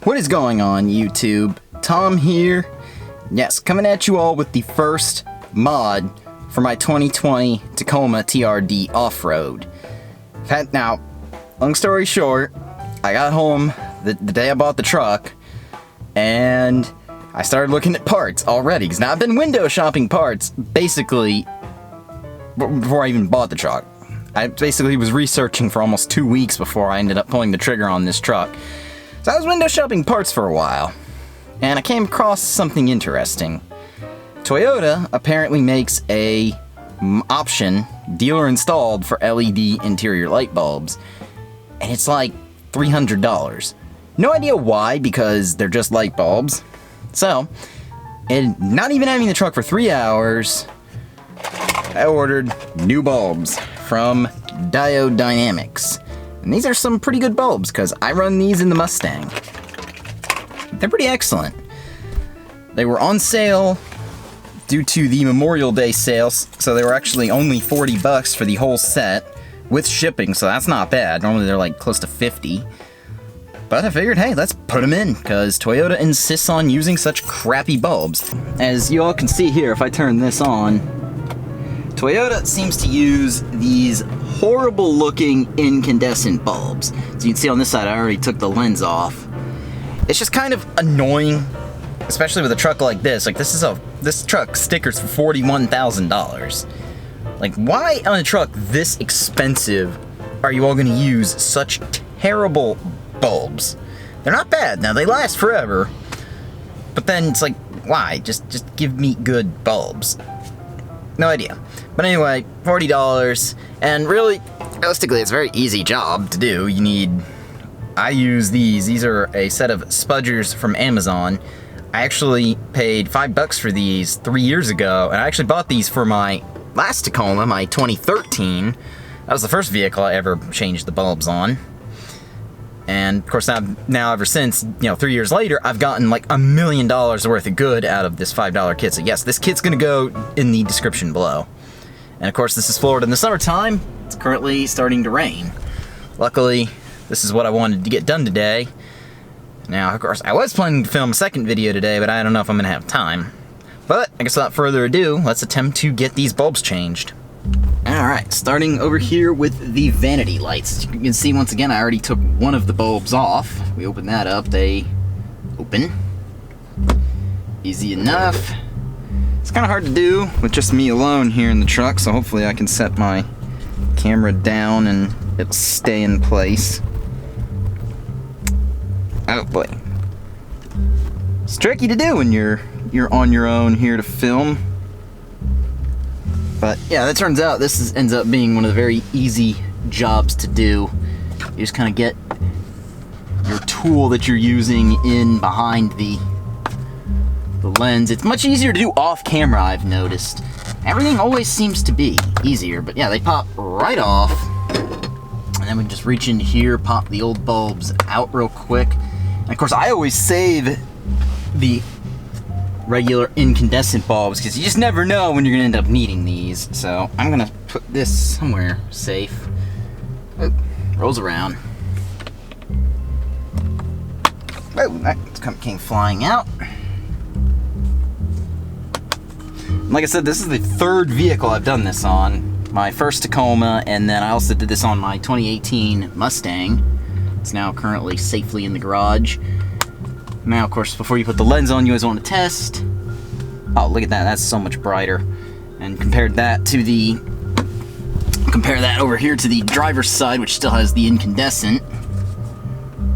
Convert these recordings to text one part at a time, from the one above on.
What is going on, YouTube? Tom here. Yes, coming at you all with the first mod for my 2020 Tacoma TRD Off-Road. Now, long story short, I got home the day I bought the truck, and I started looking at parts already, because now I've been window shopping parts, basically, before I even bought the truck. I basically was researching for almost 2 weeks before I ended up pulling the trigger on this truck. So I was window shopping parts for a while, and I came across something interesting. Toyota apparently makes a option, dealer installed, for LED interior light bulbs, and it's like $300. No idea why, because they're just light bulbs. So, and not even having the truck for 3 hours, I ordered new bulbs from Diode Dynamics. And these are some pretty good bulbs, because I run these in the Mustang. They're pretty excellent. They were on sale due to the Memorial Day sales, so they were actually only $40 for the whole set, with shipping, so that's not bad. Normally they're like close to 50. But I figured, hey, let's put them in, because Toyota insists on using such crappy bulbs. As you all can see here, if I turn this on, Toyota seems to use these horrible looking incandescent bulbs. So you can see on this side, I already took the lens off. It's just kind of annoying, especially with a truck like this. Like this truck stickers for $41,000. Like, why on a truck this expensive are you all gonna use such terrible bulbs? They're not bad, now they last forever, but then it's like, why? Just give me good bulbs. No idea. But anyway, $40, and really, realistically, it's a very easy job to do. I use these are a set of spudgers from Amazon. I actually paid $5 for these 3 years ago, and I actually bought these for my last Tacoma, my 2013. That was the first vehicle I ever changed the bulbs on. And of course now ever since, 3 years later, I've gotten like $1 million worth of good out of this $5 kit. So yes, this kit's gonna go in the description below. And of course, this is Florida in the summertime. It's currently starting to rain. Luckily, this is what I wanted to get done today. Now, of course, I was planning to film a second video today, but I don't know if I'm gonna have time. But I guess without further ado, let's attempt to get these bulbs changed. Alright, starting over here with the vanity lights. You can see, once again, I already took one of the bulbs off. We open that up, they open. Easy enough. It's kind of hard to do with just me alone here in the truck, so hopefully I can set my camera down and it'll stay in place. Oh boy. It's tricky to do when you're on your own here to film. But yeah, that turns out this ends up being one of the very easy jobs to do. You just kind of get your tool that you're using in behind the lens. It's much easier to do off camera, I've noticed. Everything always seems to be easier, but yeah, they pop right off. And then we just reach into here, pop the old bulbs out real quick. And of course, I always save the regular incandescent bulbs, because you just never know when you're gonna end up needing these. So I'm gonna put this somewhere safe. Oh, rolls around. Oh, that came flying out. Like I said, this is the third vehicle I've done this on. My first Tacoma, and then I also did this on my 2018 Mustang. It's now currently safely in the garage. Now, of course, before you put the lens on, you always want to test. Oh, look at that, that's so much brighter. And compare that over here to the driver's side, which still has the incandescent.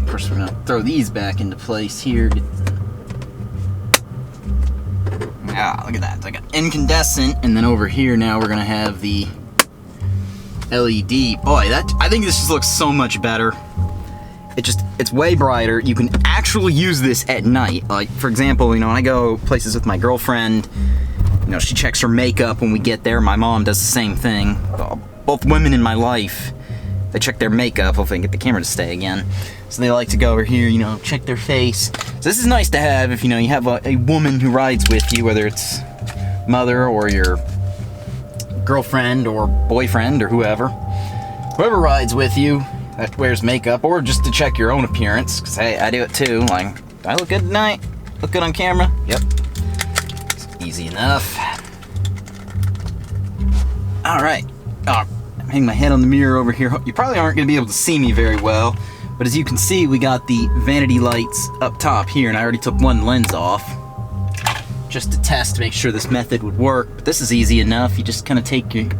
Of course, we're gonna throw these back into place here. Ah, look at that, I got incandescent, and then over here now we're gonna have the LED. Boy, I think this just looks so much better. It's way brighter. You can actually use this at night. Like, for example, when I go places with my girlfriend, she checks her makeup when we get there. My mom does the same thing. Both women in my life, they check their makeup. Hopefully I can get the camera to stay again. So they like to go over here, check their face. So this is nice to have if, you have a woman who rides with you, whether it's mother or your girlfriend or boyfriend or whoever rides with you. that wears makeup, or just to check your own appearance, because hey, I do it too. Like, do I look good tonight? Look good on camera? Yep. It's easy enough. Alright. Oh, I'm hanging my head on the mirror over here. You probably aren't going to be able to see me very well, but as you can see, we got the vanity lights up top here, and I already took one lens off just to test to make sure this method would work. But this is easy enough. You just kind of take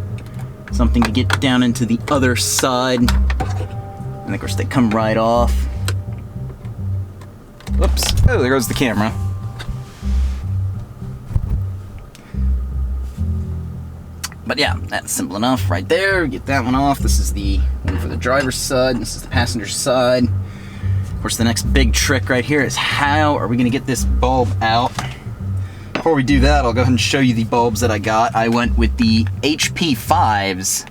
something to get down into the other side, and of course they come right off. Whoops. Oh, there goes the camera. But yeah, that's simple enough right there. Get that one off. This is the one for the driver's side. This is the passenger side. Of course, the next big trick right here is how are we going to get this bulb out? Before we do that, I'll go ahead and show you the bulbs that I got. I went with the HP 5s,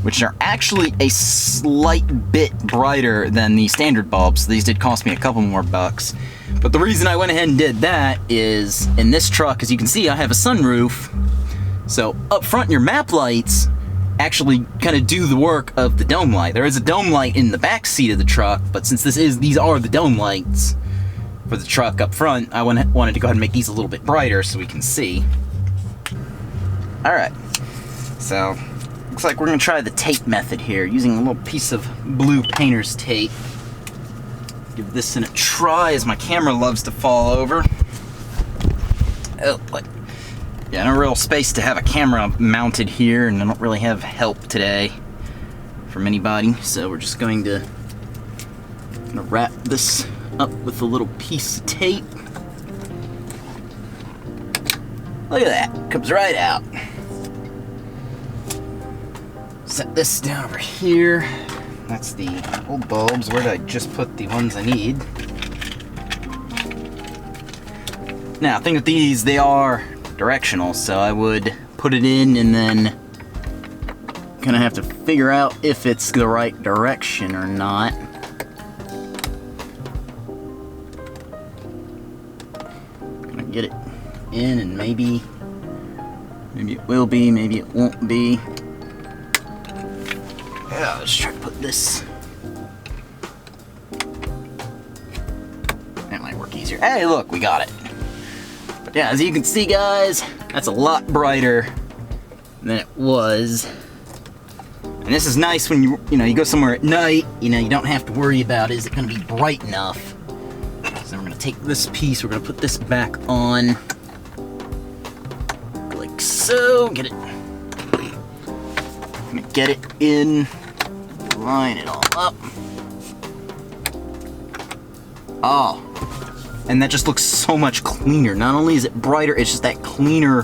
which are actually a slight bit brighter than the standard bulbs. So these did cost me a couple more bucks. But the reason I went ahead and did that is in this truck, as you can see, I have a sunroof. So up front, your map lights actually kind of do the work of the dome light. There is a dome light in the back seat of the truck, but since these are the dome lights for the truck up front, I wanted to go ahead and make these a little bit brighter so we can see. All right, so looks like we're gonna try the tape method here using a little piece of blue painter's tape. Give this a try as my camera loves to fall over. Oh, but yeah, no real space to have a camera mounted here, and I don't really have help today from anybody, so we're just going to wrap this up with a little piece of tape. Look at that, comes right out. Set this down over here. That's the old bulbs. Where did I just put the ones I need? Now, the thing with these, they are directional, so I would put it in and then kind of have to figure out if it's the right direction or not. Gonna get it in, and maybe it will be, maybe it won't be. Yeah, let's try to put this. That might work easier. Hey, look, we got it. But yeah, as you can see, guys, that's a lot brighter than it was. And this is nice when you go somewhere at night. You don't have to worry about is it going to be bright enough. So we're going to take this piece. We're going to put this back on, like so. Get it. I'm going to get it in. Line it all up. Oh, and that just looks so much cleaner. Not only is it brighter, it's just that cleaner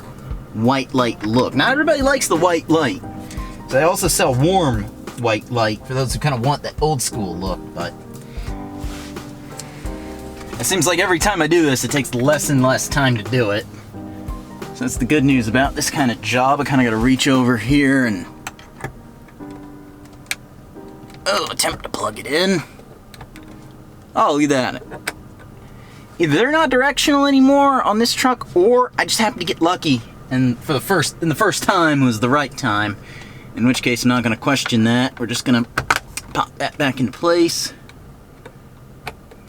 white light look. Not everybody likes the white light. So they also sell warm white light for those who kind of want that old school look, but it seems like every time I do this, it takes less and less time to do it. So that's the good news about this kind of job. I kind of got to reach over here and attempt to plug it in. Oh, look at that. Either they're not directional anymore on this truck, or I just happened to get lucky, and the first time was the right time. In which case, I'm not going to question that. We're just going to pop that back into place.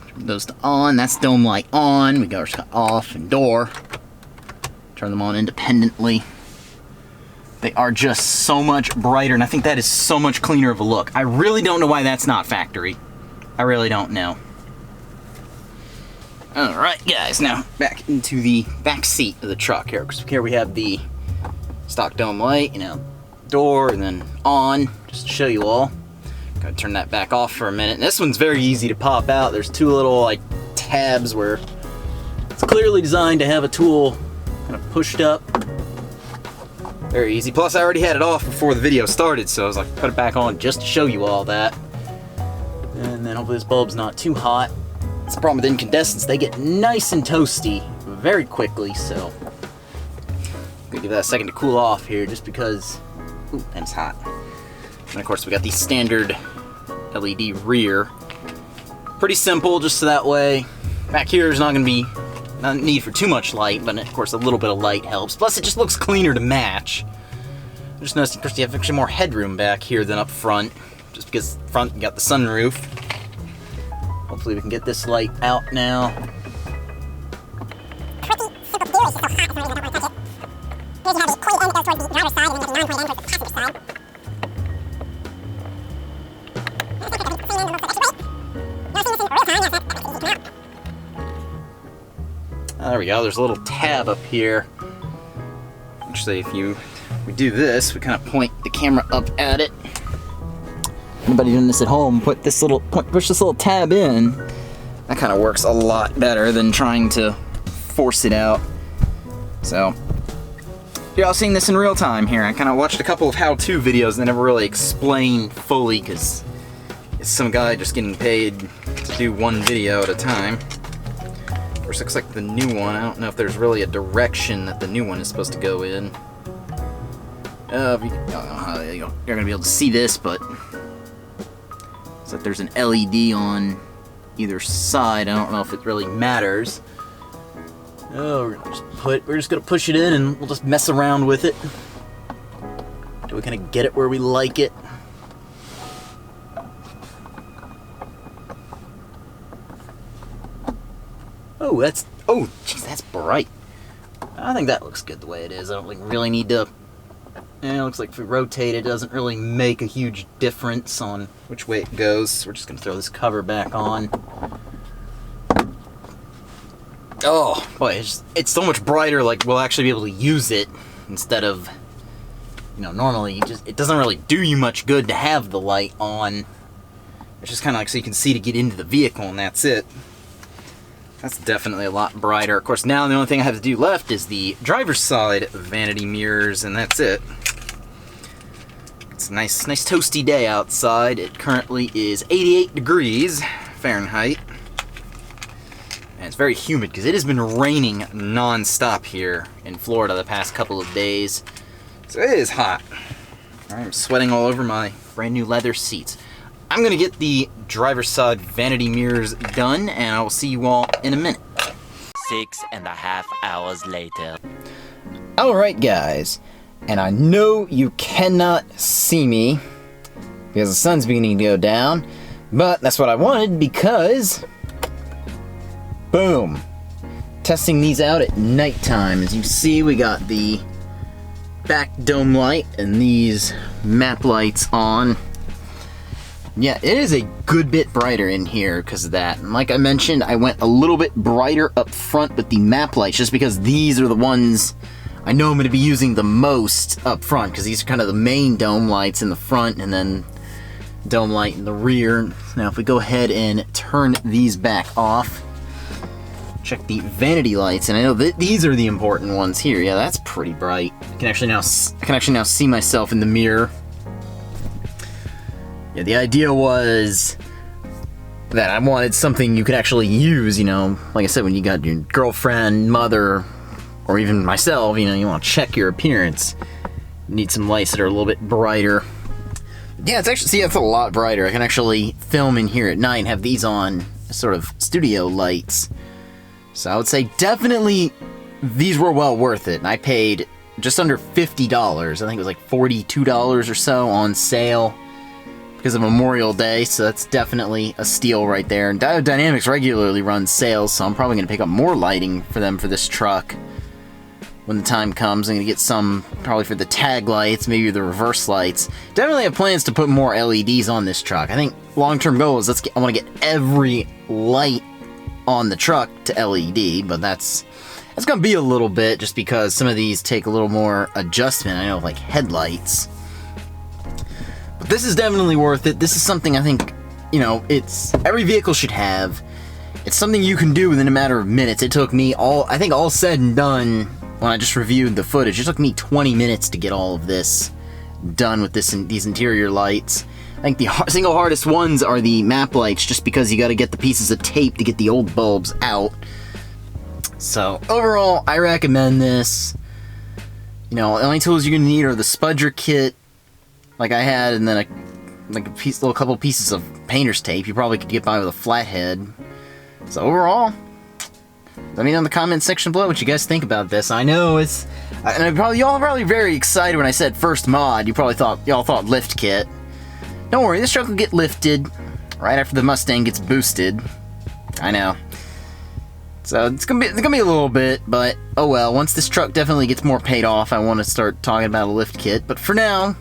Turn those to on. That's dome light on. We got off and door. Turn them on independently. They are just so much brighter, and I think that is so much cleaner of a look. I really don't know why that's not factory. I really don't know. Alright, guys, now back into the back seat of the truck here. Here we have the stock dome light, door, and then on, just to show you all. Gotta turn that back off for a minute. And this one's very easy to pop out. There's two little, tabs where it's clearly designed to have a tool kind of pushed up. Very easy. Plus, I already had it off before the video started, so I was like, put it back on just to show you all that. And then hopefully this bulb's not too hot. It's the problem with incandescents. They get nice and toasty very quickly, so I'm gonna give that a second to cool off here just because, ooh, and it's hot. And of course, we got the standard LED rear. Pretty simple, just so that way. Back here is not gonna be no need for too much light, but of course a little bit of light helps. Plus it just looks cleaner to match. I just noticed, of course, you have actually more headroom back here than up front. just because front you got the sunroof. Hopefully we can get this light out now. Pretty simple to do, it's just so hot, it's not even that one touch it. Here's you have the pointy end that goes towards the driver's side, and then you have the non-pointy end towards the passenger side. There we go, there's a little tab up here. Actually, if we do this, we kind of point the camera up at it. Anybody doing this at home, push this little tab in. That kind of works a lot better than trying to force it out. So, you're all seeing this in real time here. I kind of watched a couple of how-to videos that never really explain fully, because it's some guy just getting paid to do one video at a time. Of course, looks like the new one. I don't know if there's really a direction that the new one is supposed to go in. I don't know how you're gonna be able to see this, but it's like there's an LED on either side. I don't know if it really matters. Oh, we're just gonna push it in and we'll just mess around with it. Do we kind of get it where we like it? Oh, jeez, that's bright. I think that looks good the way it is. I don't think we really need to. It looks like if we rotate it, doesn't really make a huge difference on which way it goes. So we're just gonna throw this cover back on. Oh boy, it's so much brighter. Like we'll actually be able to use it instead of, normally it doesn't really do you much good to have the light on. It's just kind of like so you can see to get into the vehicle, and that's it. That's definitely a lot brighter. Of course, now the only thing I have to do left is the driver's side vanity mirrors, and that's it. It's a nice toasty day outside. It currently is 88 degrees Fahrenheit. And it's very humid because it has been raining non-stop here in Florida the past couple of days. So it is hot. I'm sweating all over my brand new leather seats. I'm gonna get the driver's side vanity mirrors done, and I will see you all in a minute. 6.5 hours later. Alright guys, and I know you cannot see me because the sun's beginning to go down, but that's what I wanted because, boom, testing these out at nighttime. As you see, we got the back dome light and these map lights on. Yeah, it is a good bit brighter in here because of that. And like I mentioned, I went a little bit brighter up front with the map lights just because these are the ones I know I'm going to be using the most up front, because these are kind of the main dome lights in the front and then dome light in the rear. Now if we go ahead and turn these back off, check the vanity lights, and I know that these are the important ones here. Yeah, that's pretty bright. I can actually now see myself in the mirror. Yeah, the idea was that I wanted something you could actually use, like I said, when you got your girlfriend, mother, or even myself, you want to check your appearance. You need some lights that are a little bit brighter. Yeah, it's a lot brighter. I can actually film in here at night and have these on as sort of studio lights. So I would say definitely these were well worth it. And I paid just under $50. I think it was like $42 or so on sale because of Memorial Day, so that's definitely a steal right there. And Diode Dynamics regularly runs sales, so I'm probably going to pick up more lighting for them for this truck when the time comes. I'm going to get some probably for the tag lights, maybe the reverse lights. Definitely have plans to put more LEDs on this truck. I think long-term goal is I want to get every light on the truck to LED, but that's going to be a little bit just because some of these take a little more adjustment. I know, like headlights. But this is definitely worth it. This is something I think, it's every vehicle should have. It's something you can do within a matter of minutes. It took me I think all said and done, when I just reviewed the footage, it took me 20 minutes to get all of this done with these interior lights. I think the single hardest ones are the map lights, just because you got to get the pieces of tape to get the old bulbs out. So overall, I recommend this. The only tools you're gonna need are the spudger kit, like I had, and then a couple pieces of painter's tape. You probably could get by with a flathead. So overall, let me know in the comment section below what you guys think about this. I know y'all are probably very excited when I said first mod. Y'all thought lift kit. don't worry, this truck will get lifted right after the Mustang gets boosted. I know. So it's gonna be a little bit, but oh well. Once this truck definitely gets more paid off, I want to start talking about a lift kit. But for now,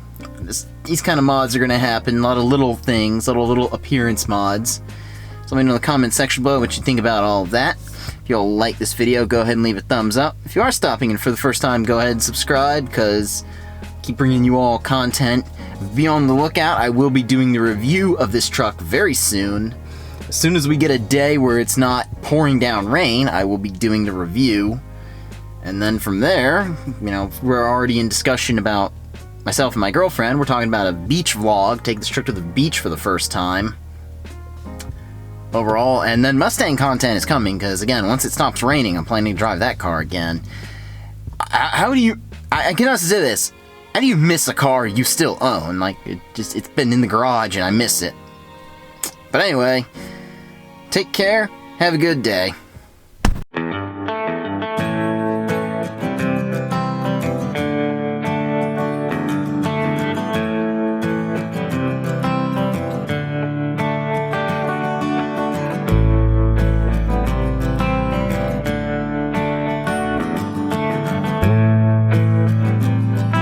these kind of mods are gonna happen. A lot of little things, little appearance mods. So let me know in the comment section below what you think about all of that. If you all like this video, go ahead and leave a thumbs up. If you are stopping in for the first time, go ahead and subscribe, because I keep bringing you all content. Be on the lookout. I will be doing the review of this truck very soon. As soon as we get a day where it's not pouring down rain, I will be doing the review. And then from there, you know, we're already in discussion about myself and my girlfriend. We're talking about a beach vlog, take this trip to the beach for the first time. Overall, and then Mustang content is coming, because again, once it stops raining, I'm planning to drive that car again. How do you... I can also say this. How do you miss a car you still own? Like, it's been in the garage and I miss it. But anyway... Take care, have a good day.